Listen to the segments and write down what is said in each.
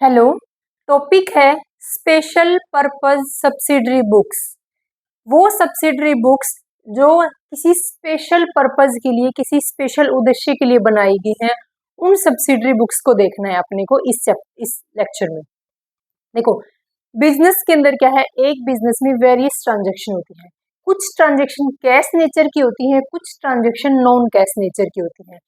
Hello. Topic है special purpose subsidiary books. वो subsidiary books जो किसी स्पेशल पर्पस के लिए, किसी स्पेशल उद्देश्य के लिए बनाई गई हैं, उन सब्सिडरी बुक्स को देखना है अपने को इस लेक्चर में। देखो, बिजनेस के अंदर क्या है, एक बिजनेस में वेरियस ट्रांजेक्शन होती है। कुछ ट्रांजेक्शन कैश नेचर की होती है, कुछ ट्रांजेक्शन नॉन कैश नेचर की होती है।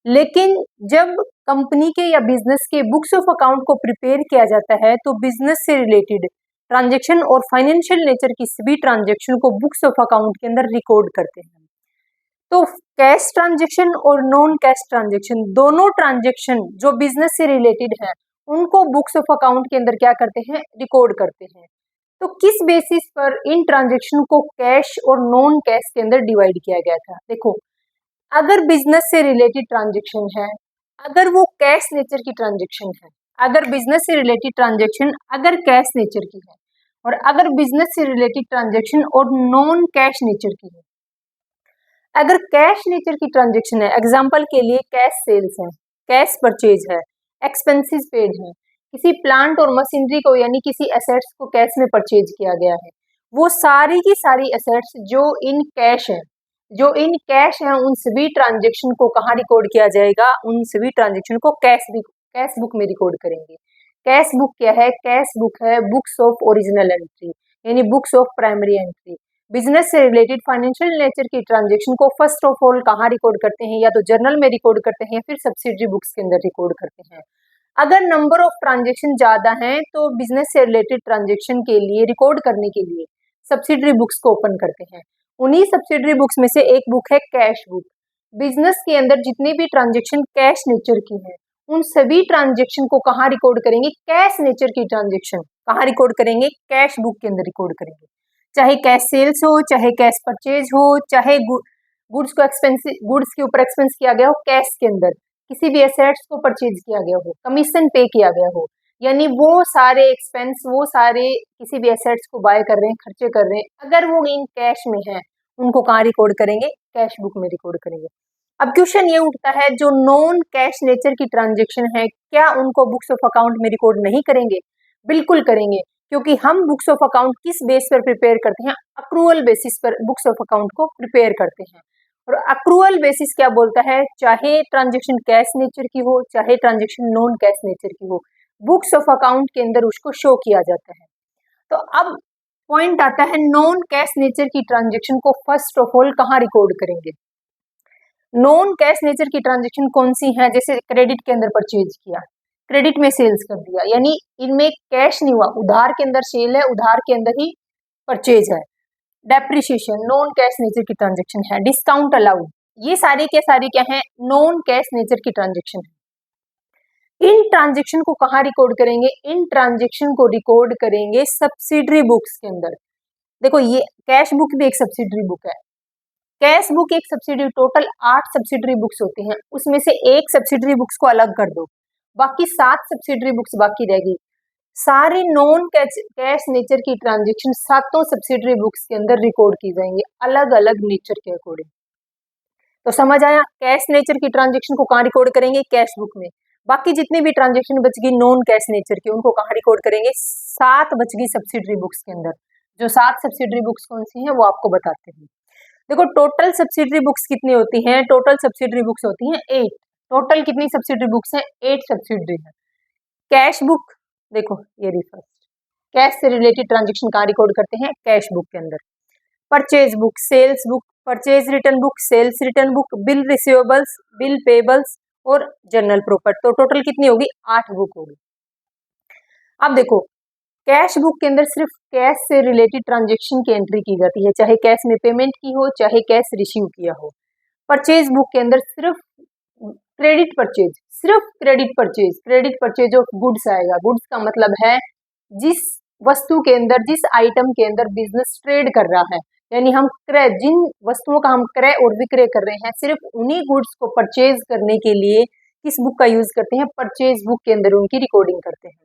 लेकिन जब कंपनी के या बिजनेस के बुक्स ऑफ अकाउंट को प्रिपेयर किया जाता है तो बिजनेस से रिलेटेड ट्रांजेक्शन और फाइनेंशियल नेचर की सभी ट्रांजेक्शन को बुक्स ऑफ अकाउंट के अंदर रिकॉर्ड करते हैं। तो कैश ट्रांजेक्शन और नॉन कैश ट्रांजेक्शन, दोनों ट्रांजेक्शन जो बिजनेस से रिलेटेड है, उनको बुक्स ऑफ अकाउंट के अंदर क्या करते हैं, रिकॉर्ड करते हैं। तो किस बेसिस पर इन ट्रांजेक्शन को कैश और नॉन कैश के अंदर डिवाइड किया गया था? देखो, अगर बिजनेस से रिलेटेड ट्रांजेक्शन है, अगर वो कैश नेचर की ट्रांजेक्शन है, अगर बिजनेस से रिलेटेड ट्रांजेक्शन अगर कैश नेचर की है, और अगर बिजनेस से रिलेटेड ट्रांजेक्शन और नॉन कैश नेचर की है। अगर कैश नेचर की ट्रांजेक्शन है, एग्जांपल के लिए कैश सेल्स है, कैश परचेज है, एक्सपेंसेस पेड है, किसी प्लांट और मशीनरी को यानी किसी एसेट्स को कैश में परचेज किया गया है, वो सारी की सारी एसेट्स जो इन कैश है, जो इन कैश है, उन सभी ट्रांजेक्शन को कहाँ रिकॉर्ड किया जाएगा? उन सभी ट्रांजेक्शन को कैश बुक में रिकॉर्ड करेंगे। कैश बुक क्या है? कैश बुक है बुक्स ऑफ ओरिजिनल एंट्री, यानी books of primary entry. Business से रिलेटेड फाइनेंशियल नेचर की ट्रांजेक्शन को फर्स्ट ऑफ ऑल कहाँ रिकॉर्ड करते हैं? या तो जर्नल में रिकॉर्ड करते हैं, फिर सब्सिडरी बुक्स के अंदर रिकॉर्ड करते हैं। अगर नंबर ऑफ ट्रांजेक्शन ज्यादा हैं तो बिजनेस से रिलेटेड ट्रांजेक्शन के लिए रिकॉर्ड करने के लिए सब्सिडरी बुक्स को ओपन करते हैं। उन्हीं सब्सिडरी बुक्स में से एक बुक है कैश बुक। बिजनेस के अंदर जितनी भी ट्रांजेक्शन कैश नेचर की है, उन सभी ट्रांजेक्शन को कहाँ रिकॉर्ड करेंगे? कैश नेचर की ट्रांजेक्शन कहाँ रिकॉर्ड करेंगे? कैश बुक के अंदर रिकॉर्ड करेंगे। चाहे कैश सेल्स हो, चाहे कैश परचेज हो, चाहे गुड्स के ऊपर एक्सपेंस किया गया हो, कैश के अंदर किसी भी एसेट्स को परचेज किया गया हो, कमीशन पे किया गया हो, यानी वो सारे एक्सपेंस, वो सारे किसी भी एसेट्स को बाय कर रहे हैं, खर्चे कर रहे हैं, अगर वो इन कैश में है, उनको कहाँ रिकॉर्ड करेंगे? कैश बुक में रिकॉर्ड करेंगे। अब क्वेश्चन ये उठता है, जो नॉन कैश नेचर की ट्रांजेक्शन है, क्या उनको बुक्स ऑफ अकाउंट में रिकॉर्ड नहीं करेंगे? बिल्कुल करेंगे, क्योंकि हम बुक्स ऑफ अकाउंट किस बेस पर प्रिपेयर करते हैं? अक्रूवल बेसिस पर बुक्स ऑफ अकाउंट को प्रिपेयर करते हैं। और अक्रूवल बेसिस क्या बोलता है? चाहे ट्रांजेक्शन कैश नेचर की हो, चाहे ट्रांजेक्शन नॉन कैश नेचर की हो, बुक्स ऑफ अकाउंट के अंदर उसको शो किया जाता है। तो अब पॉइंट आता है, नॉन कैश नेचर की ट्रांजेक्शन को फर्स्ट ऑफ ऑल कहाँ रिकॉर्ड करेंगे? नॉन कैश नेचर की ट्रांजेक्शन कौन सी है? जैसे क्रेडिट के अंदर परचेज किया, क्रेडिट में सेल्स कर दिया, यानी इनमें कैश नहीं हुआ, उधार के अंदर सेल है, उधार के अंदर ही परचेज है। डेप्रिसिएशन नॉन कैश नेचर की ट्रांजेक्शन है। डिस्काउंट अलाउड, ये सारे के सारे क्या है? नॉन कैश नेचर की ट्रांजेक्शन है। इन ट्रांजेक्शन को कहाँ रिकॉर्ड करेंगे? इन ट्रांजेक्शन को रिकॉर्ड करेंगे सब्सिडरी बुक्स के अंदर। देखो, ये कैश बुक भी एक सब्सिडरी बुक है, कैश बुक एक सब्सिडरी, टोटल 8 सब्सिडरी बुक्स होती हैं, उसमें से एक सब्सिडरी बुक्स को अलग कर दो, बाकी 7 सब्सिडरी बुक्स बाकी रहेगी। सारे नॉन कैश नेचर की ट्रांजेक्शन सातों सब्सिडरी बुक्स के अंदर रिकॉर्ड की जाएंगी, अलग अलग नेचर के अकॉर्डिंग। तो समझ आया, कैश नेचर की ट्रांजेक्शन को कहाँ रिकॉर्ड करेंगे? कैश बुक में। बाकी जितनी भी ट्रांजेक्शन बच गई नॉन कैश नेचर की, उनको कहाँ रिकॉर्ड करेंगे? 7 बच गई सब्सिडरी बुक्स के अंदर। जो 7 सब्सिडरी बुक्स कौन सी हैं वो आपको बताते हैं। देखो, टोटल सब्सिडरी बुक्स कितनी होती हैं? टोटल सब्सिडरी बुक्स होती हैं 8। टोटल कितनी सब्सिडरी बुक्स हैं? 8 सब्सिडरी है। कैश बुक, देखो ये रही फर्स्ट, कैश से रिलेटेड ट्रांजेक्शन कहाँ रिकॉर्ड करते हैं? कैश बुक के अंदर। Purchase book, sales book, purchase return book, sales return book, bill receivables, bill payables और जर्नल प्रॉपर्टी। तो टोटल कितनी होगी? 8 बुक होगी। अब देखो, कैश बुक के अंदर सिर्फ कैश से रिलेटेड ट्रांजेक्शन की एंट्री की जाती है, चाहे कैश में पेमेंट की हो, चाहे कैश रिसीव किया हो। परचेज बुक के अंदर सिर्फ क्रेडिट परचेज, सिर्फ क्रेडिट परचेज ऑफ गुड्स आएगा। गुड्स का मतलब है जिस वस्तु के अंदर, जिस आइटम के अंदर बिजनेस ट्रेड कर रहा है, यानी हम क्रय, जिन वस्तुओं का हम क्रय और विक्रय कर रहे हैं, सिर्फ उन्हीं गुड्स को परचेज करने के लिए किस बुक का यूज करते हैं? परचेज बुक के अंदर उनकी रिकॉर्डिंग करते हैं।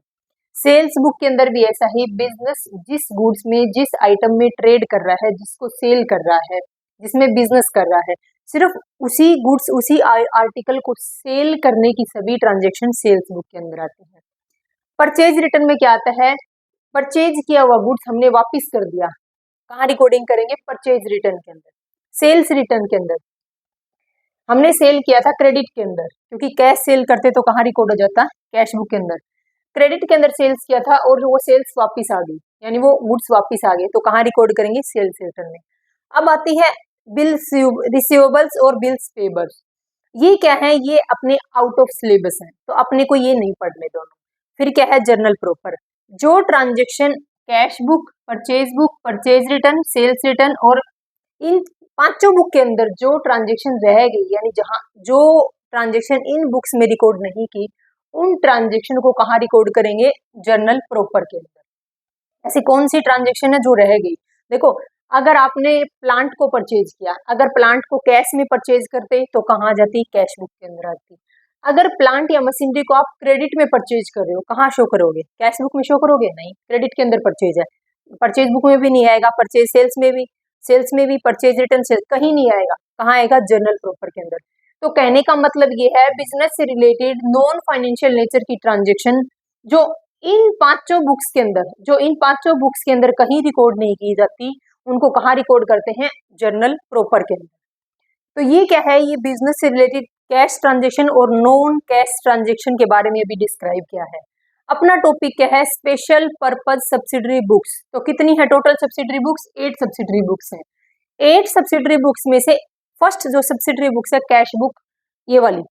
सेल्स बुक के अंदर भी ऐसा ही, बिजनेस जिस गुड्स में, जिस आइटम में ट्रेड कर रहा है, जिसको सेल कर रहा है, जिसमें बिजनेस कर रहा है, सिर्फ उसी गुड्स, उसी आर्टिकल को सेल करने की सभी ट्रांजेक्शन सेल्स बुक के अंदर आती हैं। परचेज रिटर्न में क्या आता है, परचेज किया हुआ गुड्स हमने वापस कर दिया, कहाँ रिकॉर्डिंग करेंगे, परचेज रिटर्न के अंदर। सेल्स रिटर्न के अंदर हमने सेल किया था क्रेडिट के अंदर, क्योंकि कैश सेल करते तो कहाँ रिकॉर्ड हो जाता, कैश बुक के अंदर। क्रेडिट के अंदर सेल्स किया था और वो सेल्स वापस आ गई, यानी वो गुड्स वापस आ गए, तो कहाँ रिकॉर्ड करेंगे, सेल्स रिटर्न में। अब आती है बिल्स रिसीवेबल्स और बिल्स पेबल्स। ये क्या है, ये अपने आउट ऑफ सिलेबस है, तो अपने को ये नहीं पढ़ने दोनों। फिर क्या है, जर्नल प्रॉपर, जो transaction cash book, purchase return, sales return और इन पांचों बुक के अंदर जो ट्रांजेक्शन रह गई, यानी जहां जो ट्रांजेक्शन इन बुक्स में रिकॉर्ड नहीं की, उन ट्रांजेक्शन को कहाँ रिकॉर्ड करेंगे, जर्नल प्रॉपर के अंदर। ऐसी कौन सी ट्रांजेक्शन है जो रह गई, देखो अगर आपने प्लांट को परचेज किया, अगर प्लांट को कैश में परचेज करते तो कहाँ जाती, कैश बुक के अंदर आती। अगर प्लांट या मशीनरी को आप क्रेडिट में परचेज कर रहे हो, कहाँ शो करोगे, कैश बुक में शो करोगे, नहीं, क्रेडिट के अंदर परचेज है, परचेज बुक में भी नहीं आएगा, परचेज सेल्स में भी परचेज रिटर्न से कहीं नहीं आएगा, कहाँ आएगा, जर्नल प्रॉपर के अंदर। तो कहने का मतलब ये है, बिजनेस से रिलेटेड नॉन फाइनेंशियल नेचर की ट्रांजेक्शन जो इन पांचों बुक्स के अंदर कहीं रिकॉर्ड नहीं की जाती, उनको कहाँ रिकॉर्ड करते हैं, जर्नल प्रॉपर के अंदर। तो ये क्या है, ये बिजनेस से रिलेटेड कैश ट्रांजेक्शन और नॉन कैश ट्रांजेक्शन के बारे में भी डिस्क्राइब किया है। अपना टॉपिक क्या है, स्पेशल पर्पज सब्सिडरी बुक्स। तो कितनी है total subsidiary books, 8 subsidiary books हैं। 8 सब्सिडरी बुक्स में से फर्स्ट जो सब्सिडरी बुक्स है कैश बुक, ये वाली,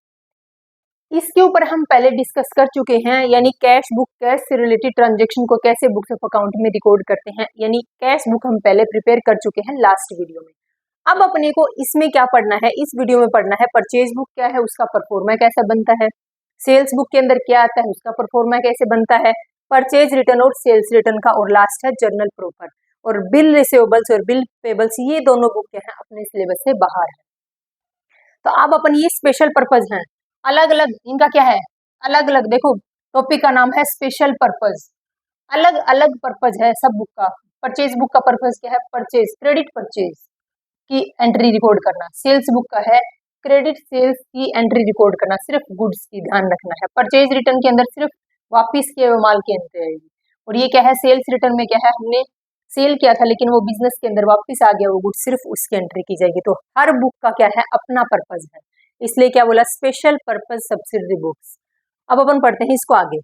इसके ऊपर हम पहले डिस्कस कर चुके हैं, यानी कैश बुक, कैश से रिलेटेड ट्रांजेक्शन को कैसे बुक्स ऑफ अकाउंट में रिकॉर्ड करते हैं, यानी कैश बुक हम पहले प्रिपेयर कर चुके हैं लास्ट वीडियो में। अब अपने को इसमें क्या पढ़ना है, इस वीडियो में पढ़ना है परचेज बुक क्या है, उसका परफॉर्मा कैसा बनता है, सेल्स बुक के अंदर क्या आता है, उसका परफॉर्मा कैसे बनता है, परचेज रिटर्न और सेल्स रिटर्न का, और लास्ट है जर्नल प्रॉपर। और बिल रिसीवेबल्स और बिल पेबल्स, ये दोनों बुक क्या है, अपने सिलेबस से बाहर है। तो अब अपन ये स्पेशल पर्पज हैं, अलग अलग इनका क्या है, अलग अलग, देखो टॉपिक का नाम है स्पेशल पर्पज, अलग अलग पर्पज है सब बुक का। परचेज बुक का पर्पज क्या है, परचेज, क्रेडिट परचेज की एंट्री रिकॉर्ड करना। सेल्स बुक का है क्रेडिट सेल्स की एंट्री रिकॉर्ड करना, सिर्फ गुड्स की ध्यान रखना है। परचेज रिटर्न के अंदर सिर्फ वापिस किए हुए माल की एंट्री आएगी। और ये क्या है, सेल्स रिटर्न में क्या है, हमने सेल किया था लेकिन वो बिजनेस के अंदर वापस आ गया वो गुड्स, सिर्फ उसकी एंट्री की जाएगी। तो हर बुक का क्या है, अपना पर्पज है, इसलिए क्या बोला, स्पेशल पर्पज सब्सिडरी बुक्स। अब अपन पढ़ते हैं इसको आगे।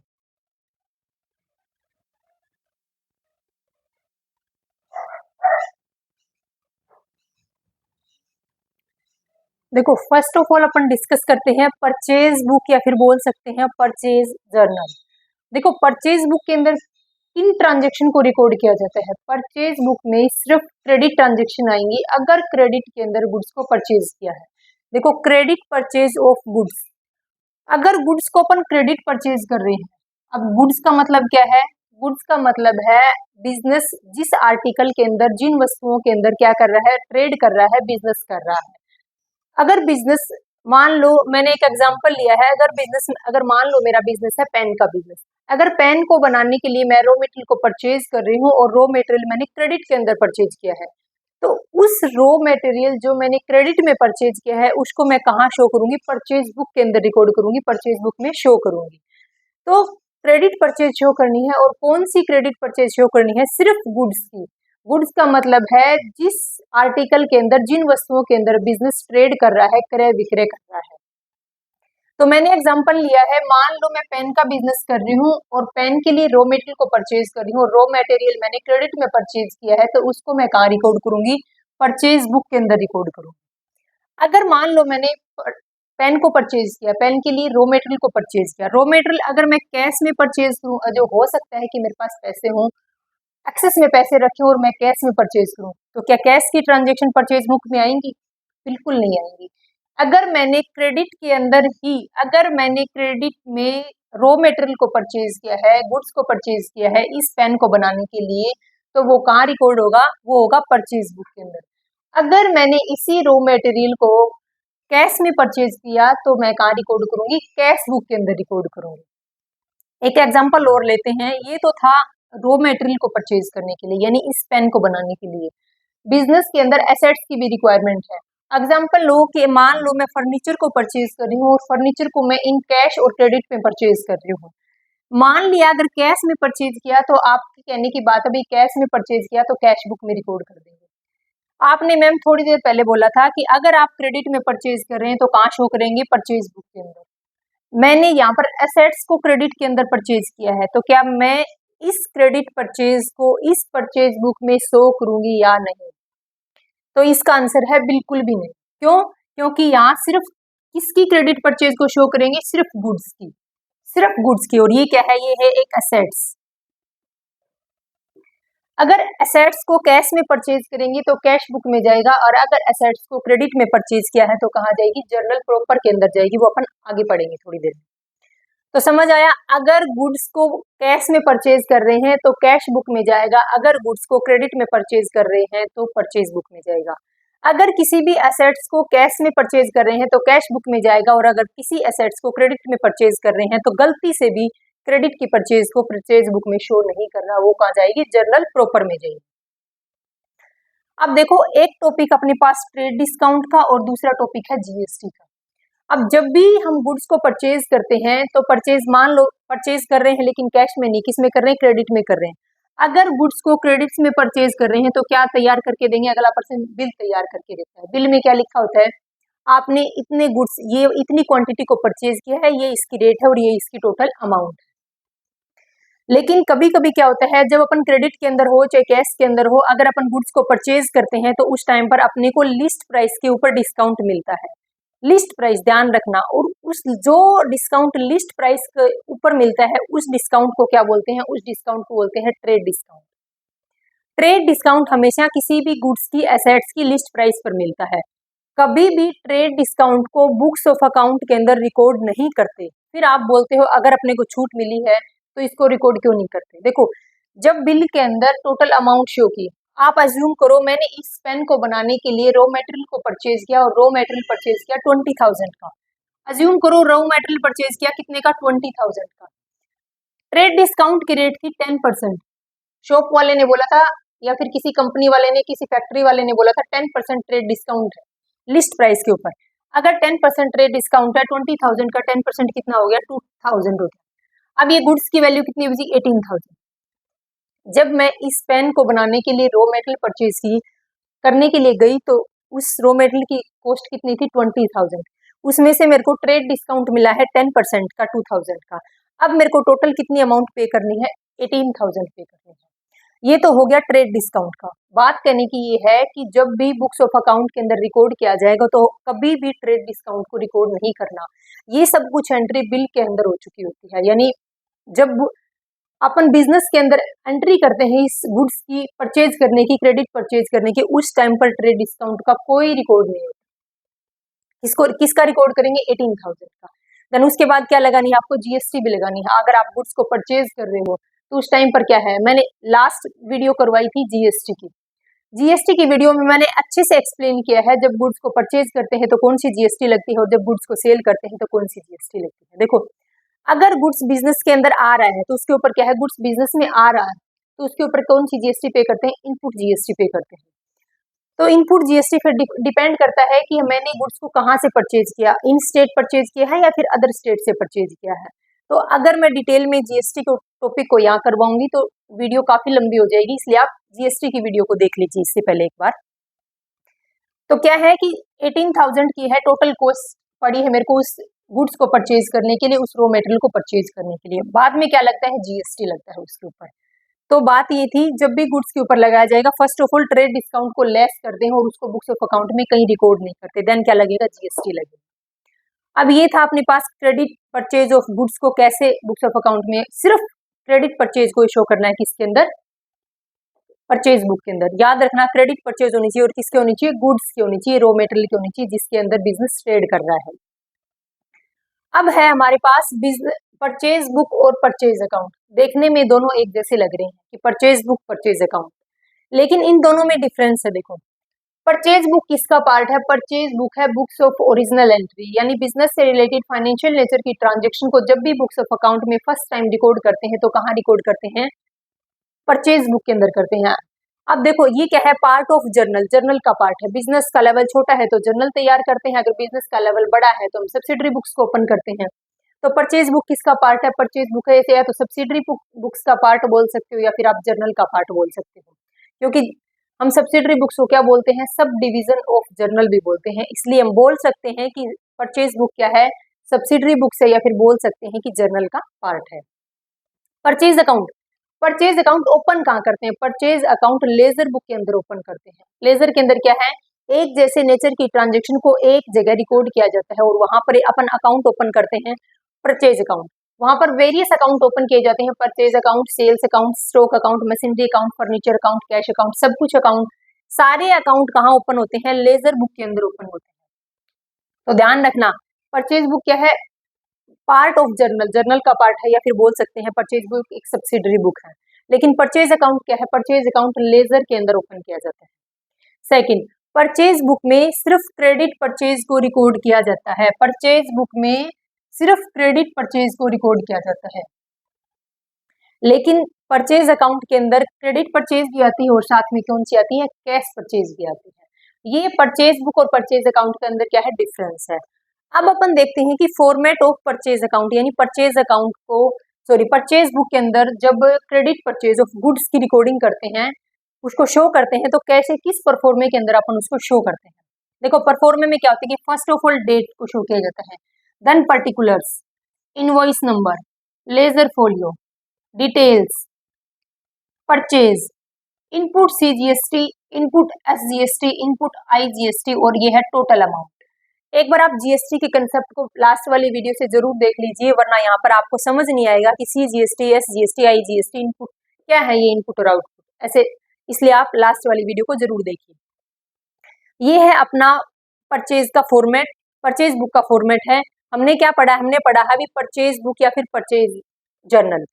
देखो first of all upon discuss करते हैं परचेज बुक, या फिर बोल सकते हैं परचेज जर्नल। देखो परचेज बुक के अंदर किन ट्रांजेक्शन को रिकॉर्ड किया जाता है, परचेज बुक में सिर्फ क्रेडिट ट्रांजेक्शन आएंगी, अगर क्रेडिट के अंदर गुड्स को परचेज किया है। देखो क्रेडिट परचेज ऑफ गुड्स, अगर गुड्स को अपन क्रेडिट परचेज कर रहे हैं, अब गुड्स का मतलब क्या है, गुड्स का मतलब है बिजनेस जिस आर्टिकल के अंदर, जिन वस्तुओं के अंदर क्या कर रहा है, ट्रेड कर रहा है, बिजनेस कर रहा है। अगर बिजनेस, मान लो मैंने एक एग्जांपल लिया है, अगर मान लो मेरा बिजनेस है पेन का बिजनेस, अगर पेन को बनाने के लिए मैं रॉ मटेरियल को परचेज कर रही हूँ और रॉ मटेरियल मैंने क्रेडिट के अंदर परचेज किया है, तो उस रॉ मटेरियल जो मैंने क्रेडिट में परचेज किया है उसको मैं कहाँ शो करूंगी, परचेज बुक के अंदर रिकॉर्ड करूंगी, परचेज बुक में शो करूंगी। तो क्रेडिट परचेज शो करनी है, और कौन सी क्रेडिट परचेज शो करनी है, सिर्फ गुड्स की। गुड्स का मतलब है जिस आर्टिकल के अंदर, जिन वस्तुओं के अंदर बिजनेस ट्रेड कर रहा है, क्रय विक्रय कर रहा है। तो मैंने एग्जांपल लिया है, मान लो मैं पेन का बिजनेस कर रही हूँ और पेन के लिए रॉ मटेरियल को परचेज कर रही हूँ, रॉ मटेरियल मैंने क्रेडिट में परचेज किया है, तो उसको मैं कहाँ रिकॉर्ड करूंगी, परचेज बुक के अंदर रिकॉर्ड करूंगी। अगर मान लो मैंने पेन को परचेज किया, पेन के लिए रॉ मटेरियल को परचेज किया, रॉ मटेरियल अगर मैं कैश में परचेज करूँ, जो हो सकता है कि मेरे पास पैसे हों, एक्सेस में पैसे रखे और मैं कैश में परचेज करूं, तो क्या कैश की ट्रांजेक्शन परचेज बुक में आएंगी, बिल्कुल नहीं आएंगी। अगर मैंने क्रेडिट के अंदर ही, अगर मैंने क्रेडिट में रॉ मटेरियल को परचेज किया है, गुड्स को परचेज किया है इस पेन को बनाने के लिए, तो वो कहाँ रिकॉर्ड होगा, वो होगा परचेज बुक के अंदर। अगर मैंने इसी रॉ मटेरियल को कैश में परचेज किया तो मैं कहाँ रिकॉर्ड करूंगी, कैश बुक के अंदर रिकॉर्ड करूंगी। एक एग्जांपल और लेते हैं, ये तो था रॉ मटेरियल को परचेज करने के लिए, यानी इस पेन को बनाने के लिए। बिजनेस के अंदर एसेट्स की भी रिक्वायरमेंट है। एग्जांपल लो कि मान लो मैं फर्नीचर को परचेज कर रही हूँ और फर्नीचर को मैं इन कैश और क्रेडिट में परचेज कर रही हूँ, मान लिया अगर कैश में परचेज किया तो आपके कहने की बात है भाई कैश में परचेज किया तो कैश बुक में रिकॉर्ड कर देंगे। आपने मैम थोड़ी देर पहले बोला था कि अगर आप क्रेडिट में परचेज कर रहे हैं तो कहाँ शो करेंगे, परचेज बुक के अंदर। मैंने यहाँ पर एसेट्स को क्रेडिट के अंदर परचेज किया है, तो क्या मैं इस क्रेडिट परचेज को इस परचेज बुक में शो करूंगी या नहीं? तो इसका आंसर है बिल्कुल भी नहीं। क्यों? क्योंकि यहाँ सिर्फ किसकी क्रेडिट परचेज को शो करेंगे, सिर्फ गुड्स की, सिर्फ गुड्स की। और ये क्या है, ये है एक एसेट्स। अगर एसेट्स को कैश में परचेज करेंगे तो कैश बुक में जाएगा, और अगर एसेट्स को क्रेडिट में परचेज किया है तो कहाँ जाएगी, जर्नल प्रॉपर के अंदर जाएगी। वो अपन आगे पढ़ेंगे थोड़ी देर में। तो समझ आया, अगर गुड्स को कैश में परचेज कर रहे हैं तो कैश बुक में जाएगा, अगर गुड्स को क्रेडिट में परचेज कर रहे हैं तो परचेज बुक में जाएगा। अगर किसी भी एसेट्स को कैश में परचेज कर रहे हैं तो कैश बुक में जाएगा, और अगर किसी एसेट्स को क्रेडिट में परचेज कर रहे हैं तो गलती से भी क्रेडिट की परचेज को परचेज बुक में शो नहीं करना, वो कहाँ जाएगी, जर्नल प्रॉपर में जाएगी। अब देखो, एक टॉपिक अपने पास ट्रेड डिस्काउंट का और दूसरा टॉपिक है जीएसटी का। अब जब भी हम गुड्स को परचेज करते हैं तो परचेज, मान लो परचेज कर रहे हैं लेकिन कैश में नहीं, किस में कर रहे हैं, क्रेडिट में कर रहे हैं। अगर गुड्स को क्रेडिट्स में परचेज कर रहे हैं तो क्या तैयार करके देंगे, अगला पर्सन बिल तैयार करके देता है। बिल में क्या लिखा होता है, आपने इतने गुड्स, ये इतनी क्वांटिटी को परचेज किया है, ये इसकी रेट है और ये इसकी टोटल अमाउंट है। लेकिन कभी कभी क्या होता है, जब अपन क्रेडिट के अंदर हो चाहे कैश के अंदर हो, अगर अपन गुड्स को परचेज करते हैं तो उस टाइम पर अपने को लिस्ट प्राइस के ऊपर डिस्काउंट मिलता है। लिस्ट प्राइस ध्यान रखना, और उस जो डिस्काउंट लिस्ट प्राइस के ऊपर मिलता है उस डिस्काउंट को क्या बोलते हैं, उस डिस्काउंट को बोलते हैं ट्रेड डिस्काउंट। ट्रेड डिस्काउंट हमेशा किसी भी गुड्स की, एसेट्स की लिस्ट प्राइस पर मिलता है। कभी भी ट्रेड डिस्काउंट को बुक्स ऑफ अकाउंट के अंदर रिकॉर्ड नहीं करते। फिर आप बोलते हो अगर अपने को छूट मिली है तो इसको रिकॉर्ड क्यों नहीं करते। देखो, जब बिल के अंदर टोटल अमाउंट शो की, आप अज्यूम करो मैंने इस पेन को बनाने के लिए रॉ मटेरियल को परचेज किया, और रॉ मटेरियल परचेज किया 20,000 का। अज्यूम करो रॉ मटेरियल परचेज किया कितने का, 20,000 का। ट्रेड डिस्काउंट की रेट थी 10%। शॉप वाले ने बोला था, या फिर किसी कंपनी वाले ने, किसी फैक्ट्री वाले ने बोला था 10% ट्रेड डिस्काउंट है लिस्ट प्राइस के ऊपर। अगर 10% ट्रेड डिस्काउंट है, 20,000 का 10% कितना हो गया, 2,000 हो गया। अब ये गुड्स की वैल्यू कितनी हुई, 18,000। जब मैं इस पेन को बनाने के लिए रॉ मटेरियल परचेज की करने के लिए गई तो उस रॉ मटेरियल की कॉस्ट कितनी थी, 20,000। उसमें से मेरे को ट्रेड डिस्काउंट मिला है 10% का, 2,000 का। अब मेरे को टोटल कितनी अमाउंट पे करनी है, 18,000 पे करनी है। ये तो हो गया ट्रेड डिस्काउंट का। बात करने की ये है कि जब भी बुक्स ऑफ अकाउंट के अंदर रिकॉर्ड किया जाएगा तो कभी भी ट्रेड डिस्काउंट को रिकॉर्ड नहीं करना। ये सब कुछ एंट्री बिल के अंदर हो चुकी होती है, यानी जब अपन बिजनेस के अंदर एंट्री करते हैं इस गुड्स की परचेज करने की, क्रेडिट परचेज करने की, उस टाइम पर ट्रेड डिस्काउंट का कोई रिकॉर्ड नहीं होता। इसको किसका रिकॉर्ड करेंगे, 18,000 का। देन उसके बाद क्या लगानी है आपको, जीएसटी भी लगानी है। अगर आप गुड्स को परचेज कर रहे हो तो उस टाइम पर क्या है, मैंने लास्ट वीडियो करवाई थी जीएसटी की। जीएसटी की वीडियो में मैंने अच्छे से एक्सप्लेन किया है, जब गुड्स को परचेज करते हैं तो कौन सी जीएसटी लगती है और जब गुड्स को सेल करते हैं तो कौन सी जीएसटी लगती है। देखो, अगर गुड्स बिजनेस के अंदर आ रहा है तो उसके ऊपर क्या है, गुड्स बिजनेस में आ रहा है तो उसके ऊपर कौन सी जीएसटी पे करते हैं, इनपुट जीएसटी पे करते हैं। तो इनपुट जीएसटी फिर डिपेंड करता है कि मैंने गुड्स को कहाँ से परचेज किया, इन स्टेट परचेज किया है या फिर अदर स्टेट से परचेज किया है। तो अगर मैं डिटेल में जीएसटी के टॉपिक को यहाँ करवाऊंगी तो वीडियो काफी लंबी हो जाएगी, इसलिए आप जीएसटी की वीडियो को देख लीजिए इससे पहले एक बार। तो क्या है कि 18,000 की है टोटल कॉस्ट पड़ी है मेरे को उस गुड्स को परचेज करने के लिए, उस रॉ मटेरियल को परचेज करने के लिए। बाद में क्या लगता है, जीएसटी लगता है उसके ऊपर। तो बात ये थी, जब भी गुड्स के ऊपर लगाया जाएगा first of all trade discount को लेस करते हैं और उसको बुक्स ऑफ अकाउंट में कहीं रिकॉर्ड नहीं करते, देन क्या लगेगा, जीएसटी लगेगा। अब ये था अपने पास क्रेडिट परचेज ऑफ गुड्स को कैसे बुक्स ऑफ अकाउंट में, सिर्फ क्रेडिट परचेज को शो करना है किसके अंदर, परचेज बुक के अंदर। याद रखना क्रेडिट परचेज होनी चाहिए और किसके होनी चाहिए, गुड्स की होनी चाहिए, रॉ मटेरियल की होनी चाहिए जिसके अंदर बिजनेस ट्रेड कर रहा है। अब है हमारे पास परचेज बुक और परचेज अकाउंट। देखने में दोनों एक जैसे लग रहे हैं कि परचेज बुक, परचेज अकाउंट, लेकिन इन दोनों में डिफरेंस है। देखो, परचेज बुक किसका पार्ट है, परचेज बुक है बुक्स ऑफ ओरिजिनल एंट्री, यानी बिजनेस से रिलेटेड फाइनेंशियल नेचर की ट्रांजेक्शन को जब भी बुक्स ऑफ अकाउंट में फर्स्ट टाइम रिकॉर्ड करते हैं तो कहाँ रिकॉर्ड करते हैं, परचेज बुक के अंदर करते हैं। अब देखो, ये क्या है, पार्ट ऑफ जर्नल, जर्नल का पार्ट है। बिजनेस का लेवल छोटा है तो जर्नल तैयार करते हैं, अगर बिजनेस का लेवल बड़ा है तो हम सब्सिडरी बुक्स को ओपन करते हैं। तो परचेज बुक किसका पार्ट है? परचेज बुक है, इसे या तो सब्सिडरी बुक्स का पार्ट बोल सकते हो या फिर आप जर्नल का पार्ट बोल सकते हो, क्योंकि हम सब्सिडरी बुक्स को क्या बोलते हैं? सब डिवीजन ऑफ जर्नल भी बोलते हैं, इसलिए हम बोल सकते हैं कि परचेज बुक क्या है? सब्सिडरी बुक्स है, या फिर बोल सकते हैं कि जर्नल का पार्ट है। Purchase account, purchase account open कहाँ करते हैं? परचेज अकाउंट लेजर बुक के अंदर ओपन करते हैं। लेजर के अंदर क्या है? एक जैसे नेचर की ट्रांजेक्शन को एक जगह रिकॉर्ड किया जाता है और वहां पर अपन अकाउंट ओपन करते हैं, परचेज अकाउंट। वहां पर वेरियस अकाउंट ओपन किए जाते हैं, purchase account, sales account, stock account, machinery account, furniture account, cash account, सब कुछ अकाउंट, सारे अकाउंट कहाँ ओपन होते हैं? लेजर बुक के अंदर ओपन होते हैं। तो ध्यान रखना, परचेज बुक क्या है? पार्ट ऑफ जर्नल, जर्नल का पार्ट है, या फिर बोल सकते हैं परचेज बुक एक सब्सिडरी बुक है। लेकिन परचेज अकाउंट क्या है? परचेज अकाउंट लेजर के अंदर ओपन किया जाता है। सेकंड, परचेज बुक में सिर्फ क्रेडिट परचेज को रिकॉर्ड किया जाता है। परचेज बुक में सिर्फ क्रेडिट परचेज को रिकॉर्ड किया जाता है, लेकिन परचेज अकाउंट के अंदर क्रेडिट परचेज भी आती है और साथ में कौन सी आती है? कैश परचेज भी आती है। ये परचेज बुक और परचेज अकाउंट के अंदर क्या है? डिफरेंस है। अब अपन देखते हैं कि फॉर्मेट ऑफ परचेज अकाउंट, यानी परचेज अकाउंट को परचेज बुक के अंदर जब क्रेडिट परचेज ऑफ गुड्स की रिकॉर्डिंग करते हैं, उसको शो करते हैं, तो कैसे, किस परफॉर्मे के अंदर अपन उसको शो करते हैं? देखो, परफॉर्मे में क्या होता है कि फर्स्ट ऑफ ऑल डेट को शो किया जाता है, then particulars, invoice number, ledger folio, details, purchase, input CGST, input SGST, input IGST, और ये है टोटल अमाउंट। एक बार आप जीएसटी के कंसेप्ट को लास्ट वाली वीडियो से जरूर देख लीजिए, वरना यहाँ पर आपको समझ नहीं आएगा कि सीजीएसटी, एसजीएसटी, आईजीएसटी, इनपुट क्या है, ये इनपुट और आउटपुट ऐसे, इसलिए आप लास्ट वाली वीडियो को जरूर देखिए। ये है अपना परचेज का फॉर्मेट, परचेज बुक का फॉर्मेट है। हमने क्या पढ़ा? हमने पढ़ा है अभी परचेज बुक या फिर परचेज जर्नल,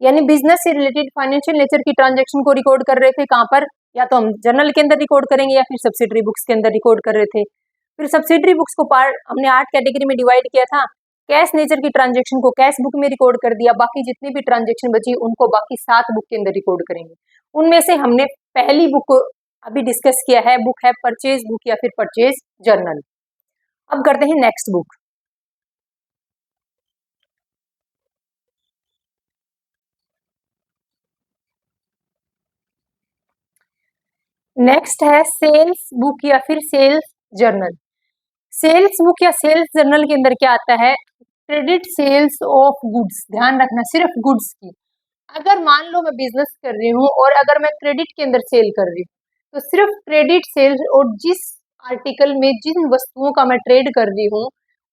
यानी बिजनेस से रिलेटेड फाइनेंशियल नेचर की ट्रांजेक्शन को रिकॉर्ड कर रहे थे। कहाँ पर? या तो हम जर्नल के अंदर रिकॉर्ड करेंगे या फिर सब्सिडरी बुक्स के अंदर रिकॉर्ड कर रहे थे। फिर सब्सिडरी बुक्स को पार्ट हमने 8 कैटेगरी में डिवाइड किया था। कैश नेचर की ट्रांजेक्शन को कैश बुक में रिकॉर्ड कर दिया, बाकी जितनी भी ट्रांजेक्शन बची उनको बाकी 7 बुक के अंदर रिकॉर्ड करेंगे। उनमें से हमने पहली बुक को अभी डिस्कस किया है, बुक है परचेज बुक या फिर परचेज जर्नल। अब करते हैं नेक्स्ट बुक। नेक्स्ट है सेल्स बुक या फिर सेल्स जर्नल। सेल्स बुक या सेल्स जर्नल के अंदर क्या आता है? Credit sales of goods. ध्यान रखना, सिर्फ गुड्स की। अगर मान लो मैं बिजनेस कर रही हूँ और अगर मैं क्रेडिट के अंदर सेल कर रही हूँ, तो सिर्फ क्रेडिट सेल्स, और जिस आर्टिकल में जिन वस्तुओं का मैं ट्रेड कर रही हूँ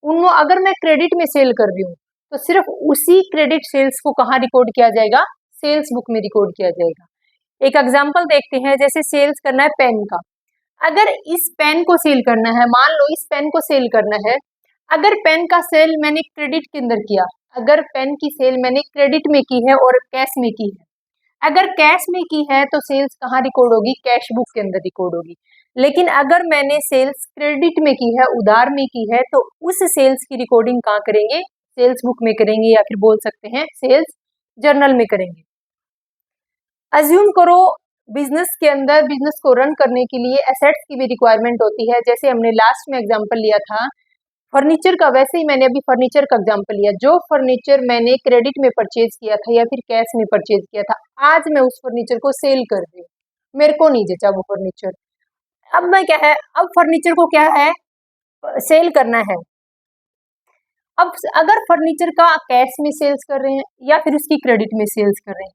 उनको अगर मैं क्रेडिट में सेल कर रही हूँ, तो सिर्फ उसी क्रेडिट सेल्स को कहाँ रिकॉर्ड किया जाएगा? सेल्स बुक में रिकॉर्ड किया जाएगा। एक एग्जाम्पल देखते हैं, जैसे सेल्स करना है पेन का। अगर इस पेन को सेल करना है, मान लो इस पेन को सेल करना है, अगर पेन का सेल मैंने क्रेडिट के अंदर किया, अगर पेन की सेल मैंने क्रेडिट में की है और कैश में की है, अगर कैश में की है तो सेल्स कहाँ रिकॉर्ड होगी? कैश बुक के अंदर रिकॉर्ड होगी। लेकिन अगर मैंने सेल्स क्रेडिट में की है, उधार में की है, तो उस सेल्स की रिकॉर्डिंग कहाँ करेंगे? सेल्स बुक में करेंगे, या फिर बोल सकते हैं सेल्स जर्नल में करेंगे। अज्यूम करो बिजनेस के अंदर, बिजनेस को रन करने के लिए एसेट्स की भी रिक्वायरमेंट होती है। जैसे हमने लास्ट में एग्जांपल लिया था फर्नीचर का, वैसे ही मैंने अभी फर्नीचर का एग्जांपल लिया। जो फर्नीचर मैंने क्रेडिट में परचेज किया था या फिर कैश में परचेज किया था, आज मैं उस फर्नीचर को सेल कर रही हूँ, मेरे को नहीं जचा वो फर्नीचर। अब मैं क्या है, अब फर्नीचर को क्या है, सेल करना है। अब अगर फर्नीचर का कैश में सेल्स कर रहे हैं या फिर उसकी क्रेडिट में सेल्स कर रहे हैं,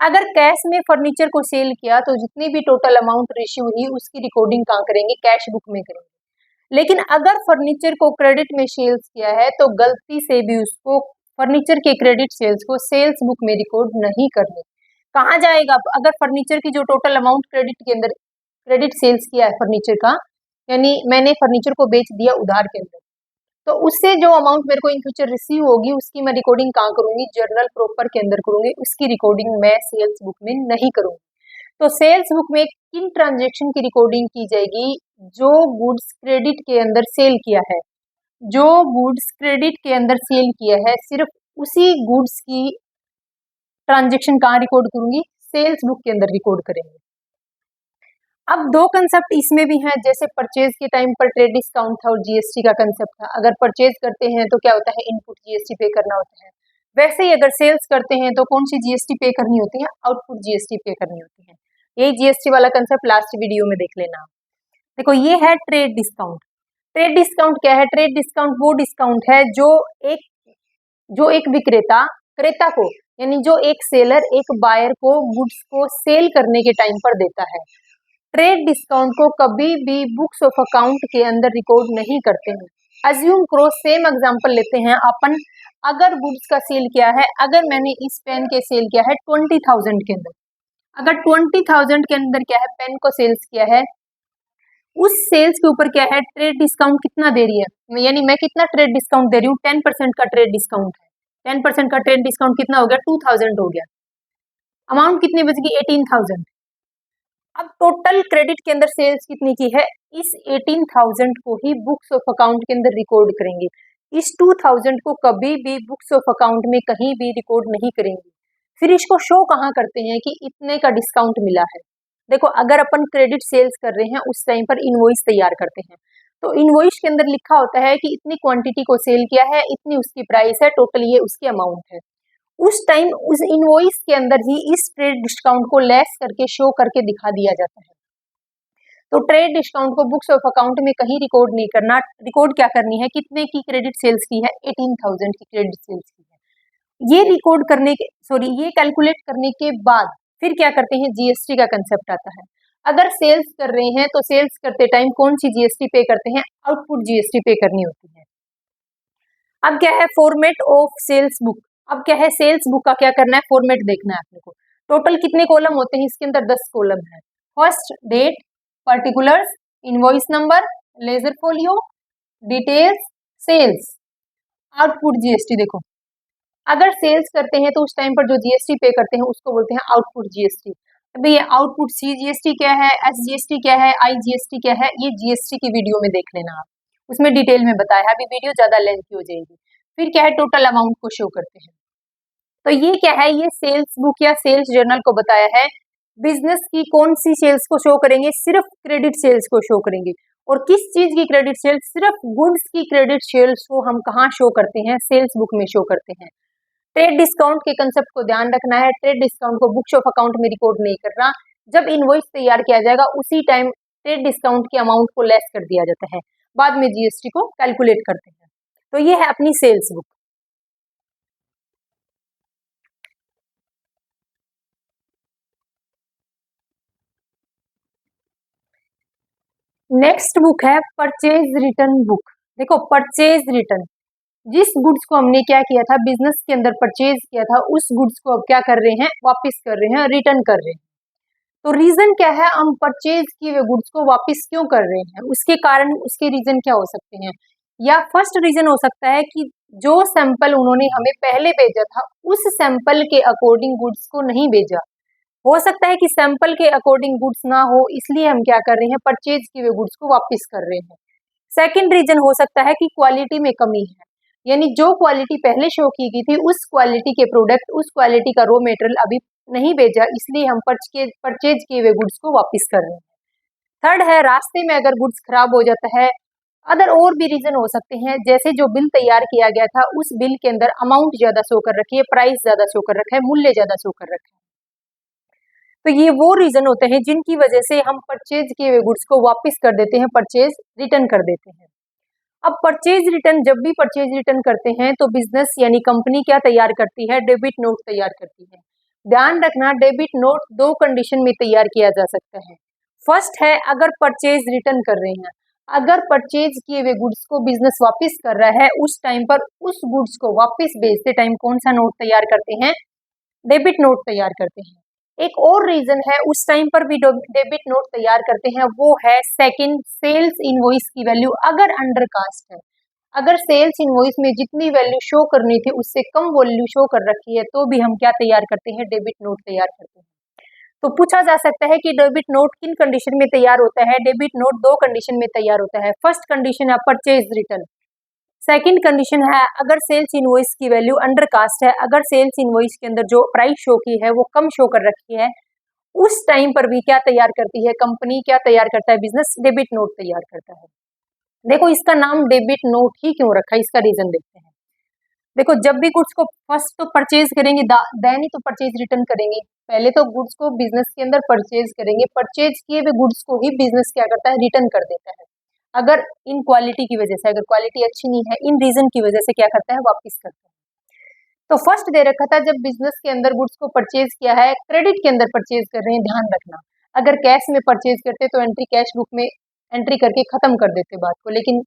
अगर कैश में फर्नीचर को सेल किया तो जितनी भी टोटल अमाउंट रेशियो हुई उसकी रिकॉर्डिंग कहाँ करेंगे? कैश बुक में करेंगे। लेकिन अगर फर्नीचर को क्रेडिट में सेल्स किया है तो गलती से भी उसको फर्नीचर के क्रेडिट सेल्स को सेल्स बुक में रिकॉर्ड नहीं करने। कहाँ जाएगा? अगर फर्नीचर की जो टोटल अमाउंट क्रेडिट के अंदर क्रेडिट सेल्स किया है फर्नीचर का, यानी मैंने फर्नीचर को बेच दिया उधार के अंदर, तो उससे जो अमाउंट मेरे को इन फ्यूचर रिसीव होगी उसकी मैं रिकॉर्डिंग कहाँ करूंगी? जर्नल प्रॉपर के अंदर करूंगी। उसकी रिकॉर्डिंग मैं सेल्स बुक में नहीं करूंगी। तो सेल्स बुक में किन ट्रांजेक्शन की रिकॉर्डिंग की जाएगी? जो गुड्स क्रेडिट के अंदर सेल किया है, जो गुड्स क्रेडिट के अंदर सेल किया है, सिर्फ उसी गुड्स की ट्रांजेक्शन कहाँ रिकॉर्ड करूंगी? सेल्स बुक के अंदर रिकॉर्ड करेंगे। अब दो कंसेप्ट इसमें भी हैं, जैसे परचेज के टाइम पर ट्रेड डिस्काउंट था और जीएसटी का कंसेप्ट था। अगर परचेज करते हैं तो क्या होता है, इनपुट जीएसटी पे करना होता है। वैसे ही अगर सेल्स करते हैं तो कौन सी जीएसटी पे करनी होती है, आउटपुट जीएसटी पे करनी होती है। यही जीएसटी वाला कंसेप्ट लास्ट वीडियो में देख लेना। देखो ये है ट्रेड डिस्काउंट। ट्रेड डिस्काउंट क्या है, ट्रेड डिस्काउंट वो डिस्काउंट है जो एक विक्रेता क्रेता को, यानी जो एक सेलर एक बायर को गुड्स को सेल करने के टाइम पर देता है। ट्रेड डिस्काउंट को कभी भी बुक्स ऑफ अकाउंट के अंदर रिकॉर्ड नहीं करते हैं। अज्यूम करो, सेम एग्जांपल लेते हैं अपन। अगर गुड्स का सेल किया है, अगर मैंने इस पेन के सेल किया है 20,000 के अंदर, अगर 20,000 के अंदर क्या है पेन को सेल्स किया है, उस सेल्स के ऊपर क्या है ट्रेड डिस्काउंट कितना दे रही है, यानी मैं कितना ट्रेड डिस्काउंट दे रही हूँ, 10% का ट्रेड डिस्काउंट है। 10% का ट्रेड डिस्काउंट कितना हो गया, 2,000 हो गया। अमाउंट कितनी बचेगी, 18,000। अब टोटल क्रेडिट के अंदर सेल्स कितनी की है, इस 18,000 को ही बुक्स ऑफ अकाउंट के अंदर रिकॉर्ड करेंगे। इस 2,000 को कभी भी बुक्स ऑफ अकाउंट में कहीं भी रिकॉर्ड नहीं करेंगे। फिर इसको शो कहाँ करते हैं कि इतने का डिस्काउंट मिला है। देखो अगर अपन क्रेडिट सेल्स कर रहे हैं उस टाइम पर इनवॉइस तैयार करते हैं, तो इनवॉइस के अंदर लिखा होता है कि इतनी क्वांटिटी को सेल किया है, इतनी उसकी प्राइस है, टोटल ये उसकी अमाउंट है। उस टाइम उस इनवॉइस के अंदर ही इस ट्रेड डिस्काउंट को लेस करके शो करके दिखा दिया जाता है। तो ट्रेड डिस्काउंट को बुक्स ऑफ अकाउंट में कहीं रिकॉर्ड नहीं करना। रिकॉर्ड क्या करनी है, कितने की क्रेडिट सेल्स की है, 18,000 की क्रेडिट सेल्स की है। ये रिकॉर्ड करने के ये कैलकुलेट करने के बाद फिर क्या करते हैं, जीएसटी का कंसेप्ट आता है। अगर सेल्स कर रहे हैं तो सेल्स करते टाइम कौन सी जीएसटी पे करते हैं, आउटपुट जीएसटी पे करनी होती है। अब क्या है, फॉर्मेट ऑफ सेल्स बुक। अब क्या है, सेल्स बुक का क्या करना है, फॉर्मेट देखना है अपने को। टोटल कितने कॉलम होते हैं इसके अंदर, 10 कॉलम है। First date, particulars, invoice number, ledger folio, details, sales, output GST. देखो अगर सेल्स करते हैं तो उस टाइम पर जो जीएसटी पे करते हैं उसको बोलते हैं आउटपुट जीएसटी। अभी ये आउटपुट सी जीएसटी क्या है, एस जीएसटी क्या है, आई जीएसटी क्या है, ये जीएसटी की वीडियो में देख लेना आप, उसमें डिटेल में बताया है। अभी वीडियो ज्यादा लेंथी हो जाएगी। फिर क्या है, टोटल अमाउंट को शो करते हैं। तो ये क्या है, ये सेल्स बुक या सेल्स जर्नल को बताया है। बिजनेस की कौन सी सेल्स को शो करेंगे, सिर्फ क्रेडिट सेल्स को शो करेंगे। और किस चीज की क्रेडिट सेल्स, सिर्फ गुड्स की क्रेडिट सेल्स को हम कहाँ शो करते हैं, सेल्स बुक में शो करते हैं। ट्रेड डिस्काउंट के कंसेप्ट को ध्यान रखना है, ट्रेड डिस्काउंट को बुक्स ऑफ अकाउंट में रिकॉर्ड नहीं करना। जब इनवॉइस तैयार किया जाएगा उसी टाइम ट्रेड डिस्काउंट की अमाउंट को लेस कर दिया जाता है, बाद में जीएसटी को कैलकुलेट करते हैं। तो ये है अपनी सेल्स बुक। नेक्स्ट बुक है परचेज रिटर्न बुक। देखो परचेज रिटर्न, जिस गुड्स को हमने क्या किया था, बिजनेस के अंदर परचेज किया था, उस गुड्स को अब क्या कर रहे हैं, वापस कर रहे हैं, रिटर्न कर रहे हैं। तो रीजन क्या है, हम परचेज किए हुए गुड्स को वापस क्यों कर रहे हैं, उसके कारण उसके रीजन क्या हो सकते हैं। या फर्स्ट रीजन हो सकता है कि जो सैंपल उन्होंने हमें पहले भेजा था उस सैंपल के अकॉर्डिंग गुड्स को नहीं भेजा। हो सकता है कि सैंपल के अकॉर्डिंग गुड्स ना हो, इसलिए हम क्या कर रहे हैं, परचेज किए हुए गुड्स को वापस कर रहे हैं। सेकंड रीजन हो सकता है कि क्वालिटी में कमी है, यानी जो क्वालिटी पहले शो की गई थी उस क्वालिटी के प्रोडक्ट, उस क्वालिटी का रॉ मटेरियल अभी नहीं भेजा, इसलिए हम परचेज किए हुए गुड्स को वापस कर रहे हैं। थर्ड है, रास्ते में अगर गुड्स खराब हो जाता है। अदर और भी रीजन हो सकते हैं, जैसे जो बिल तैयार किया गया था उस बिल के अंदर अमाउंट ज्यादा शो कर रखी है, प्राइस ज्यादा शो कर रखा है, मूल्य ज्यादा शो कर रखा है। तो ये वो रीजन होते हैं जिनकी वजह से हम परचेज किए हुए गुड्स को वापस कर देते हैं, परचेज रिटर्न कर देते हैं। अब परचेज रिटर्न, जब भी परचेज रिटर्न करते हैं तो बिजनेस यानी कंपनी क्या तैयार करती है, डेबिट नोट तैयार करती है। ध्यान रखना, डेबिट नोट दो कंडीशन में तैयार किया जा सकता है। फर्स्ट है, अगर परचेज रिटर्न कर रहे हैं, अगर परचेज किए हुए गुड्स को बिजनेस वापस कर रहा है, उस टाइम पर उस गुड्स को वापस बेचते टाइम कौन सा नोट तैयार करते हैं, डेबिट नोट तैयार करते हैं। एक और रीजन है, उस टाइम पर भी डेबिट नोट तैयार करते हैं, वो है सेकंड, सेल्स इनवॉइस की वैल्यू अगर अंडर कास्ट है, अगर सेल्स इनवॉइस में जितनी वैल्यू शो करनी थी उससे कम वैल्यू शो कर रखी है, तो भी हम क्या तैयार करते हैं, डेबिट नोट तैयार करते हैं। तो पूछा जा सकता है कि डेबिट नोट किन कंडीशन में तैयार होता है। डेबिट नोट दो कंडीशन में तैयार होता है। फर्स्ट कंडीशन है परचेज रिटर्न, सेकंड कंडीशन है अगर सेल्स इनवॉइस की वैल्यू अंडर कास्ट है, अगर सेल्स इनवॉइस के अंदर जो प्राइस शो की है वो कम शो कर रखी है, उस टाइम पर भी क्या तैयार करती है कंपनी, क्या तैयार करता है बिजनेस, डेबिट नोट तैयार करता है। देखो इसका नाम डेबिट नोट ही क्यों रखा है, इसका रीजन देखते हैं। देखो जब भी गुड्स को फर्स्ट तो परचेज करेंगे, देन ही तो परचेज रिटर्न करेंगे। पहले तो गुड्स को बिजनेस के अंदर परचेज करेंगे, परचेज किए हुए गुड्स को ही बिजनेस क्या करता है, रिटर्न कर देता है। अगर इन क्वालिटी की वजह से, अगर क्वालिटी अच्छी नहीं है, इन रीजन की वजह से क्या करता है, वापिस करता है। तो फर्स्ट दे रखा था जब बिजनेस के अंदर गुड्स को परचेज किया है, क्रेडिट के अंदर परचेज कर रहे हैं, ध्यान रखना। अगर कैश में परचेज करते तो एंट्री कैश बुक में एंट्री करके खत्म कर देते बात को, लेकिन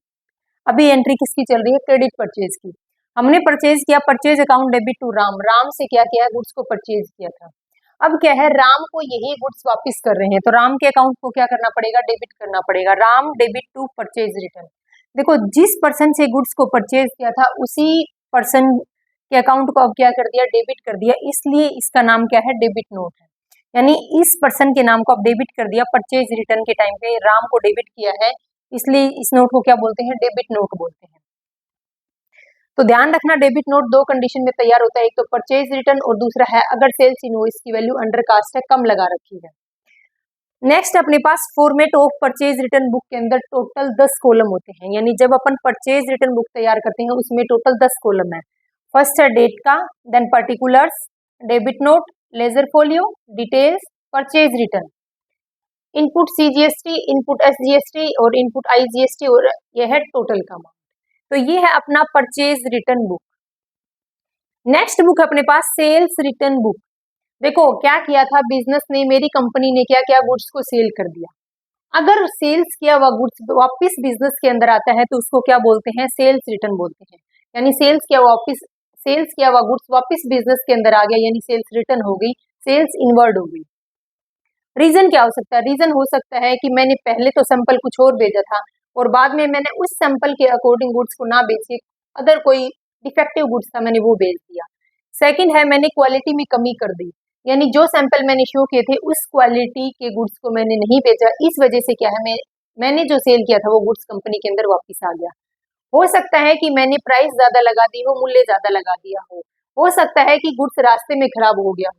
अभी एंट्री किसकी चल रही है, क्रेडिट परचेज की। हमने परचेज किया, purchase account debit to Ram, Ram से क्या किया है, गुड्स को परचेज किया था। अब क्या है, राम को यही गुड्स वापस कर रहे हैं, तो राम के अकाउंट को क्या करना पड़ेगा, डेबिट करना पड़ेगा। Ram debit to purchase return. देखो जिस पर्सन से गुड्स को परचेज किया था उसी पर्सन के अकाउंट को अब क्या कर दिया, डेबिट कर दिया, इसलिए इसका नाम क्या है, डेबिट नोट है। यानी इस पर्सन के नाम को अब डेबिट कर दिया, परचेज रिटर्न के टाइम पे राम को डेबिट किया है, इसलिए इस नोट को क्या बोलते हैं, डेबिट नोट बोलते हैं। तो ध्यान रखना डेबिट नोट दो कंडीशन में तैयार होता है, एक तो परचेज रिटर्न और दूसरा है अगर सेल्स इनवॉइस की वैल्यू अंडर कास्ट है, कम लगा रखी है। नेक्स्ट अपने पास format of purchase return book के अंदर टोटल 10 कॉलम होते हैं, यानी जब अपन परचेज रिटर्न बुक तैयार करते हैं उसमें टोटल 10 कॉलम है। फर्स्ट है डेट का, then particulars, debit note, ledger folio, details, purchase return, input CGST, input SGST और इनपुट आईजीएसटी, और यह है टोटल का अमाउंट। तो ये है अपना purchase return book. Next book अपने पास सेल्स रिटर्न बुक। देखो क्या किया था बिजनेस ने, मेरी कंपनी ने क्या किया, गुड्स को सेल कर दिया। अगर सेल्स किया हुआ गुड्स वापस बिजनेस के अंदर आता है तो उसको क्या बोलते हैं, सेल्स रिटर्न बोलते हैं। यानी सेल्स किया हुआ गुड्स वापस बिजनेस के अंदर आ गया, यानी सेल्स रिटर्न हो गई, सेल्स इनवर्ड हो गई। रीजन क्या हो सकता है, रीजन हो सकता है कि मैंने पहले तो सैंपल कुछ और भेजा था और बाद में मैंने उस सैंपल के अकॉर्डिंग गुड्स को ना बेचे, अदर कोई डिफेक्टिव गुड्स था मैंने वो बेच दिया। सेकंड है मैंने क्वालिटी में कमी कर दी, यानी जो सैंपल मैंने शो किए थे उस क्वालिटी के गुड्स को मैंने नहीं बेचा, इस वजह से क्या है, मैंने जो सेल किया था वो गुड्स कंपनी के अंदर वापस आ गया। हो सकता है कि मैंने प्राइस ज्यादा लगा दी हो, मूल्य ज्यादा लगा दिया हो सकता है कि गुड्स रास्ते में खराब हो गया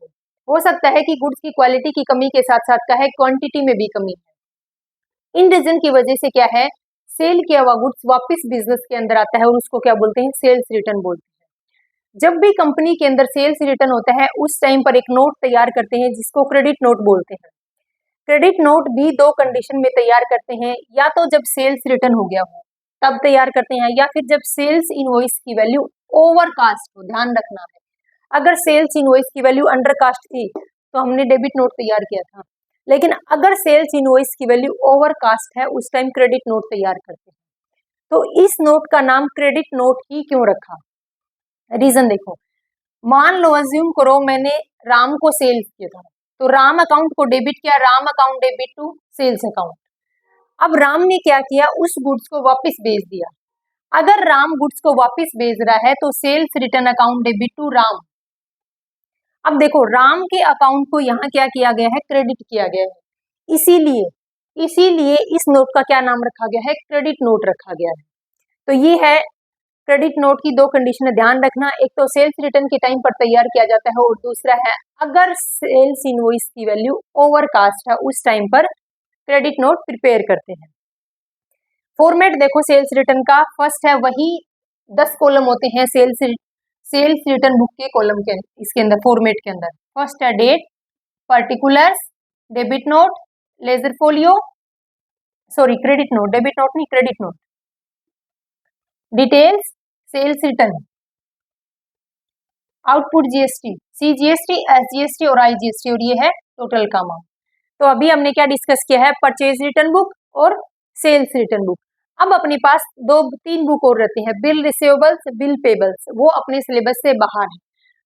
हो सकता है कि गुड्स की क्वालिटी की कमी के साथ साथ क्या है, क्वांटिटी में भी कमी है। इन रीजन की वजह से क्या है, सेल किया हुआ गुड्स वापस बिजनेस के अंदर आता है और उसको क्या बोलते हैं, सेल्स रिटर्न बोलते हैं। जब भी कंपनी के अंदर सेल्स रिटर्न होता है उस टाइम पर एक नोट तैयार करते हैं जिसको क्रेडिट नोट बोलते हैं। क्रेडिट नोट भी दो कंडीशन में तैयार करते हैं, या तो जब सेल्स रिटर्न हो गया हो तब तैयार करते हैं, या फिर जब सेल्स इनवॉइस की वैल्यू ओवरकास्ट हो। ध्यान रखना है, अगर सेल्स इनवॉइस की वैल्यू अंडरकास्ट थी तो हमने डेबिट नोट तैयार किया था, लेकिन अगर सेल्स इनवॉइस की वैल्यू ओवरकास्ट है उस टाइम क्रेडिट नोट तैयार करते हैं। तो इस नोट का नाम क्रेडिट नोट ही क्यों रखा, रीजन देखो। मान लो अज्यूम करो मैंने राम को सेल किया था, तो राम अकाउंट को डेबिट किया, Ram account debit to sales account. अब राम ने क्या किया, उस गुड्स को वापस भेज दिया। अगर राम गुड्स को वापस भेज रहा है तो sales return account debit to Ram. अब देखो राम के अकाउंट को यहाँ क्या किया गया है, क्रेडिट किया गया है, इसीलिए इस नोट का क्या नाम रखा गया है, क्रेडिट नोट रखा गया है। तो ये है क्रेडिट नोट की दो कंडीशन है, ध्यान रखना। एक तो सेल्स रिटर्न के टाइम पर तैयार किया जाता है और दूसरा है अगर सेल्स इनवॉइस की वैल्यू ओवरकास्ट है उस टाइम पर क्रेडिट नोट प्रिपेयर करते हैं। फॉर्मेट देखो सेल्स रिटर्न का, फर्स्ट है वही 10 कॉलम होते हैं सेल्स रिटर्न बुक के कॉलम के इसके अंदर, फॉर्मेट के अंदर। फर्स्ट है date, particulars, debit note, ledger folio, sorry credit note, debit note नहीं credit note, details, sales return, output GST, CGST, SGST और आईजीएसटी, और ये है टोटल का अमाउंट। तो अभी हमने क्या डिस्कस किया है, परचेज रिटर्न बुक और सेल्स रिटर्न बुक। अब अपने पास तीन बुक और रहते हैं, बिल रिसीवेबल्स, बिल पेबल्स, वो अपने सिलेबस से बाहर है।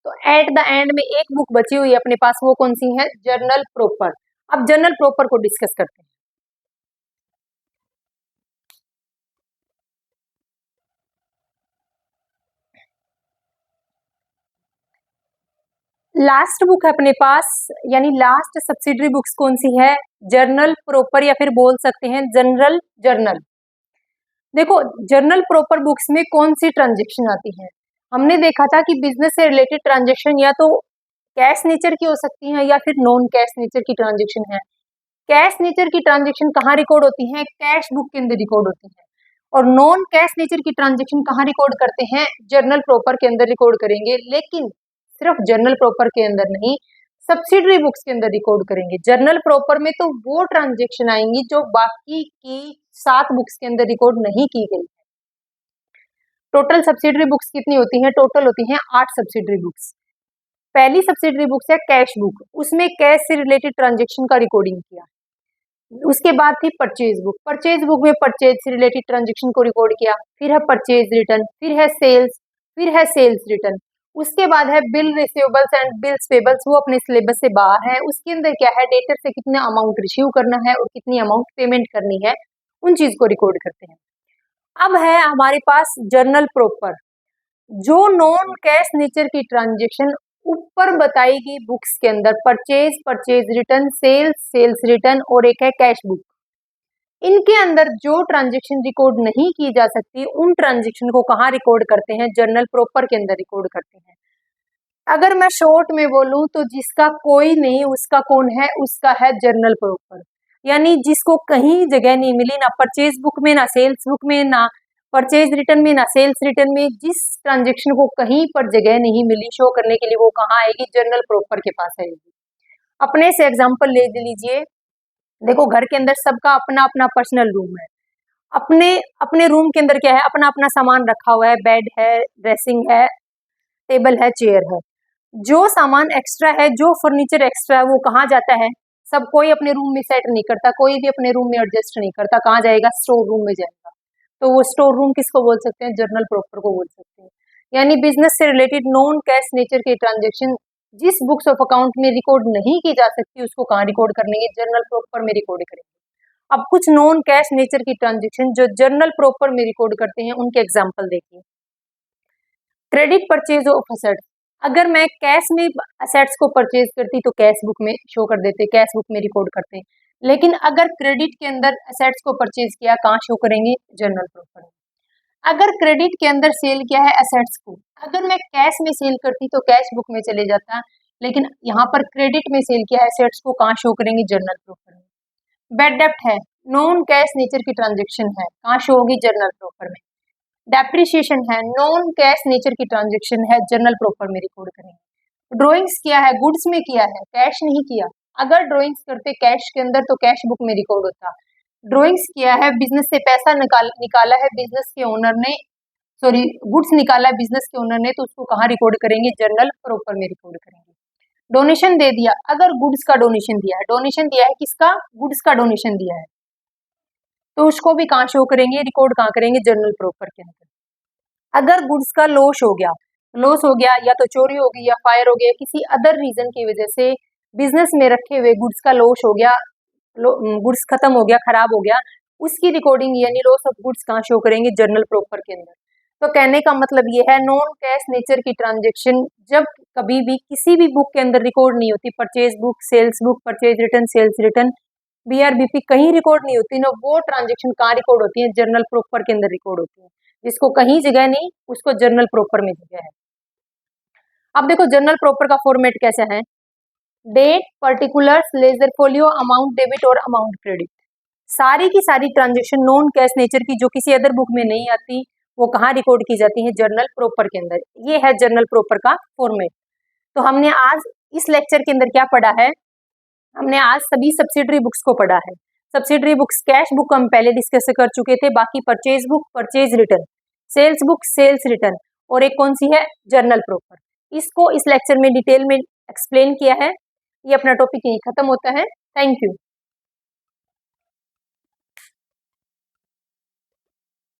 तो एट द एंड में एक बुक बची हुई है अपने पास, वो कौन सी है, जर्नल प्रॉपर। अब जर्नल प्रॉपर को डिस्कस करते हैं। लास्ट बुक है अपने पास, यानी लास्ट सब्सिडरी बुक्स कौन सी है, जर्नल प्रॉपर, या फिर बोल सकते हैं जनरल जर्नल। देखो जर्नल प्रॉपर बुक्स में कौन सी ट्रांजेक्शन आती है, हमने देखा था कि बिजनेस से रिलेटेड ट्रांजेक्शन या तो कैश नेचर की हो सकती हैं या फिर नॉन कैश नेचर की ट्रांजेक्शन है। कैश नेचर की ट्रांजेक्शन कहाँ रिकॉर्ड होती हैं? कैश बुक के अंदर रिकॉर्ड होती हैं। और नॉन कैश नेचर की ट्रांजेक्शन कहाँ रिकॉर्ड करते हैं? जर्नल प्रॉपर के अंदर रिकॉर्ड करेंगे, लेकिन सिर्फ जर्नल प्रॉपर के अंदर नहीं, सब्सिडरी बुक्स के अंदर रिकॉर्ड करेंगे। जर्नल प्रॉपर में तो वो ट्रांजेक्शन आएंगी जो बाकी की 7 बुक्स के अंदर रिकॉर्ड नहीं की गई है। टोटल सब्सिडरी बुक्स कितनी होती हैं? टोटल होती हैं 8 सब्सिडरी बुक्स। पहली सब्सिडरी बुक्स है कैश बुक, उसमें कैश से रिलेटेड ट्रांजेक्शन का रिकॉर्डिंग किया। उसके बाद थी परचेज बुक, परचेज बुक में परचेज से रिलेटेड ट्रांजेक्शन को रिकॉर्ड किया। फिर है परचेज रिटर्न, फिर है सेल्स, फिर है सेल्स रिटर्न। उसके बाद है bill receivables and bills payables, वो अपने सिलेबस से बाहर है। उसके अंदर क्या है? डेटर से कितना अमाउंट रिसीव करना है और कितनी अमाउंट पेमेंट करनी है, उन चीज को रिकॉर्ड करते हैं। अब है हमारे पास जर्नल प्रॉपर, जो नॉन कैश नेचर की ट्रांजेक्शन ऊपर बताई गई बुक्स के अंदर purchase, purchase return, sales, sales return और एक है कैश बुक, इनके अंदर जो ट्रांजेक्शन रिकॉर्ड नहीं की जा सकती, उन ट्रांजेक्शन को कहाँ रिकॉर्ड करते हैं? जर्नल प्रॉपर के अंदर रिकॉर्ड करते हैं। अगर मैं शॉर्ट में बोलूं तो जिसका कोई नहीं उसका कौन है? उसका है जर्नल प्रॉपर। यानी जिसको कहीं जगह नहीं मिली, ना परचेज बुक में, ना सेल्स बुक में, ना परचेज रिटर्न में, ना सेल्स रिटर्न में, जिस ट्रांजेक्शन को कहीं पर जगह नहीं मिली शो करने के लिए, वो कहाँ आएगी? जर्नल प्रॉपर के पास आएगी। अपने से एग्जांपल ले लीजिए। देखो, घर के अंदर सबका अपना अपना पर्सनल रूम है। अपने अपने रूम के अंदर क्या है? अपना अपना सामान रखा हुआ है, बेड है, ड्रेसिंग है, टेबल है, चेयर है। जो सामान एक्स्ट्रा है, जो फर्नीचर एक्स्ट्रा है, वो कहाँ जाता है? सब कोई अपने रूम में सेट नहीं करता, कोई भी अपने रूम में एडजस्ट नहीं करता, कहाँ जाएगा? स्टोर रूम में जाएगा। तो वो स्टोर रूम किसको बोल सकते हैं? जर्नल प्रॉपर को बोल सकते हैं। यानी बिजनेस से रिलेटेड नॉन कैश नेचर के ट्रांजेक्शन जिस बुक्स ऑफ अकाउंट में रिकॉर्ड नहीं की जा सकती, उसको कहाँ रिकॉर्ड करेंगे? जर्नल प्रॉपर में रिकॉर्ड करेंगे। अब कुछ नॉन कैश नेचर की ट्रांजेक्शन जो जर्नल प्रॉपर में रिकॉर्ड करते हैं, उनके एग्जाम्पल देखिए। क्रेडिट परचेज ऑफ असेट्स, अगर मैं कैश में असेट्स को परचेज करती तो कैश बुक में शो कर देते, कैश बुक में रिकॉर्ड करते। लेकिन अगर क्रेडिट के अंदर असेट्स को परचेज किया, कहाँ शो करेंगे? जर्नल प्रॉपर में। अगर क्रेडिट के अंदर सेल किया है असेट्स को, अगर मैं कैश में सेल करती तो कैश बुक में चले जाता, लेकिन यहाँ पर क्रेडिट में सेल किया है असेट्स को, कहाँ शो करेंगे? जर्नल प्रॉपर में। बैड डेप्ट है, नॉन कैश नेचर की ट्रांजेक्शन है, कहाँ शो होगी? जर्नल प्रॉपर में। डेप्रिसिएशन है, नॉन कैश नेचर की ट्रांजेक्शन है, जर्नल प्रॉपर में रिकॉर्ड करेंगे। ड्रॉइंग्स किया है, गुड्स में किया है, कैश नहीं किया। अगर ड्रॉइंग्स करते कैश के अंदर तो कैश बुक में रिकॉर्ड होता। ड्रॉइंग्स किया है, बिजनेस से पैसा निकाला है बिजनेस के ओनर ने, सॉरी गुड्स निकाला है बिजनेस के ओनर ने, तो उसको कहाँ रिकॉर्ड करेंगे? जर्नल प्रॉपर में रिकॉर्ड करेंगे। डोनेशन दे दिया, अगर गुड्स का डोनेशन दिया है, डोनेशन दिया है किसका? गुड्स का डोनेशन दिया है, तो उसको भी कहाँ शो करेंगे? रिकॉर्ड कहाँ करेंगे? जर्नल प्रॉपर के अंदर। अगर गुड्स का लॉस हो गया या तो चोरी हो गई या फायर हो गया, किसी अदर रीजन की वजह से बिजनेस में रखे हुए गुड्स का लॉस हो गया, गुड्स खत्म हो गया, खराब हो गया, उसकी रिकॉर्डिंग यानी लॉस ऑफ गुड्स कहाँ शो करेंगे? जर्नल प्रॉपर के अंदर। तो कहने का मतलब ये है, नॉन कैश नेचर की ट्रांजेक्शन जब कभी भी किसी भी बुक के अंदर रिकॉर्ड नहीं होती, purchase book, sales book, purchase return, sales return, BRBP कहीं रिकॉर्ड नहीं होती ना, वो ट्रांजेक्शन कहाँ रिकॉर्ड होती है? जर्नल प्रॉपर के अंदर रिकॉर्ड होती है। जिसको कहीं जगह नहीं, उसको जर्नल प्रॉपर में जगह है। अब देखो जर्नल प्रॉपर का फॉर्मेट कैसा है? Date, particulars, ledger folio, amount debit और अमाउंट क्रेडिट। सारी की सारी ट्रांजेक्शन नॉन कैश नेचर की जो किसी अदर बुक में नहीं आती, वो कहाँ रिकॉर्ड की जाती है? जर्नल प्रॉपर के अंदर। ये है जर्नल प्रॉपर का फॉर्मेट। तो हमने आज इस लेक्चर के अंदर क्या पढ़ा है? हमने आज सभी सब्सिडरी बुक्स को पढ़ा है। सब्सिडरी बुक्स, कैश बुक हम पहले डिस्कस कर चुके थे, बाकी purchase book, purchase return, sales book, sales return और एक कौन सी है? Journal proper. इसको इस लेक्चर में डिटेल में एक्सप्लेन किया है। ये अपना टॉपिक यहीं खत्म होता है। Thank you.